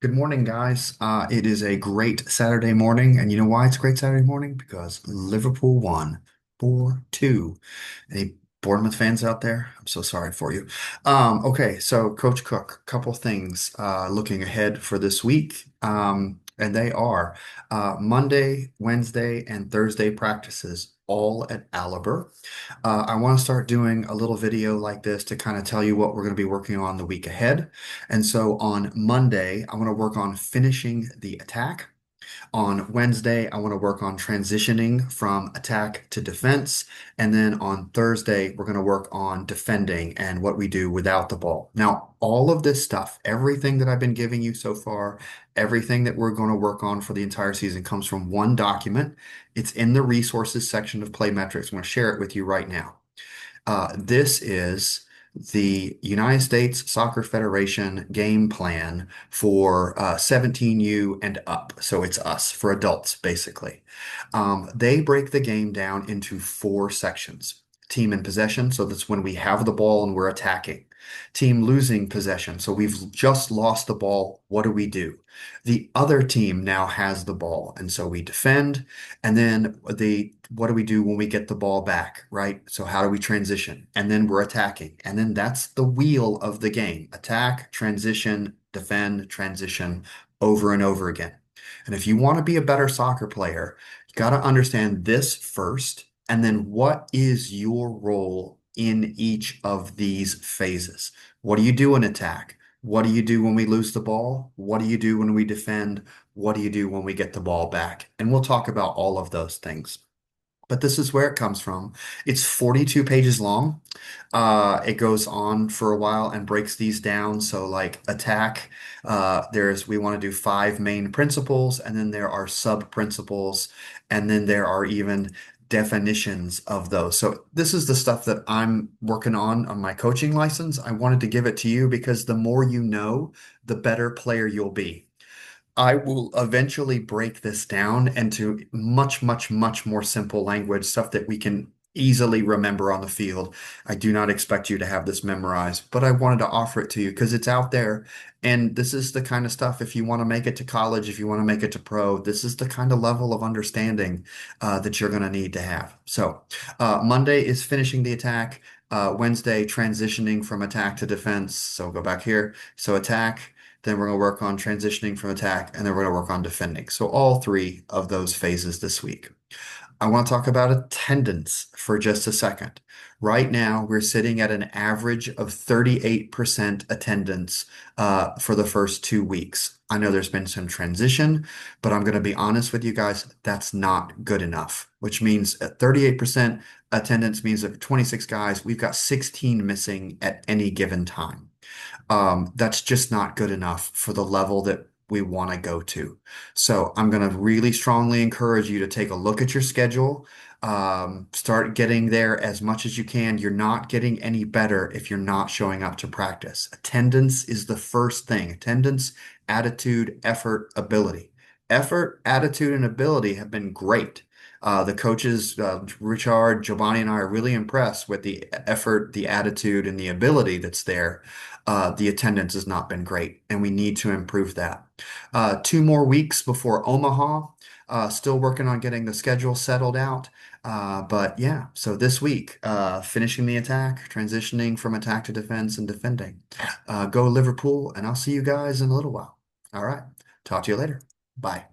Good morning, guys. It is a great Saturday morning, and you know why it's a great Saturday morning? Because Liverpool won 4-2. Any Bournemouth fans out there? I'm so sorry for you. Okay, so Coach Cook, couple things looking ahead for this week. And they are Monday, Wednesday, and Thursday practices, all at Aliber. I want to start doing a little video like this to kind of tell you what we're going to be working on the week ahead. And so on Monday, I want to work on finishing the attack. On Wednesday, I want to work on transitioning from attack to defense. And then on Thursday, we're going to work on defending and what we do without the ball. Now, all of this stuff, everything that I've been giving you so far, everything that we're going to work on for the entire season comes from one document. It's in the resources section of Play Metrics. I'm going to share it with you right now. This is the United States Soccer Federation game plan for 17U and up. So it's us, for adults, basically. They break the game down into four sections. Team in possession, so that's when we have the ball and we're attacking. Team losing possession, so we've just lost the ball. What do we do? The other team now has the ball, and so we defend. And then what do we do when we get the ball back, right? So how do we transition? And then we're attacking. And then that's the wheel of the game. Attack, transition, defend, transition over and over again. And if you want to be a better soccer player, you got to understand this first. And then what is your role in each of these phases? What do you do in attack? What do you do when we lose the ball? What do you do when we defend? What do you do when we get the ball back? And we'll talk about all of those things. But this is where it comes from. It's 42 pages long. It goes on for a while and breaks these down. So like attack, we want to do five main principles, and then there are sub principles, and then there are even definitions of those. So this is the stuff that I'm working on my coaching license. I wanted to give it to you because the more you know, the better player you'll be. I will eventually break this down into much, much, much more simple language, stuff that we can easily remember on the field. I do not expect you to have this memorized, but I wanted to offer it to you because it's out there. And this is the kind of stuff, if you want to make it to college, if you want to make it to pro, this is the kind of level of understanding that you're going to need to have. So, Monday is finishing the attack. Wednesday, transitioning from attack to defense. So go back here. So attack. Then we're going to work on transitioning from attack, and then we're going to work on defending. So all three of those phases this week. I want to talk about attendance for just a second. Right now, we're sitting at an average of 38% attendance for the first 2 weeks. I know there's been some transition, but I'm going to be honest with you guys, that's not good enough, which means 38% attendance means that 26 guys, we've got 16 missing at any given time. That's just not good enough for the level that we want to go to. So I'm going to really strongly encourage you to take a look at your schedule. Start getting there as much as you can. You're not getting any better if you're not showing up to practice. Attendance is the first thing. Attendance, attitude, effort, ability. Effort, attitude, and ability have been great. The coaches, Richard, Giovanni, and I are really impressed with the effort, the attitude, and the ability that's there. The attendance has not been great, and we need to improve that. 2 more weeks before Omaha. Still working on getting the schedule settled out. But yeah, so this week, finishing the attack, transitioning from attack to defense, and defending. Go Liverpool, and I'll see you guys in a little while. All right. Talk to you later. Bye.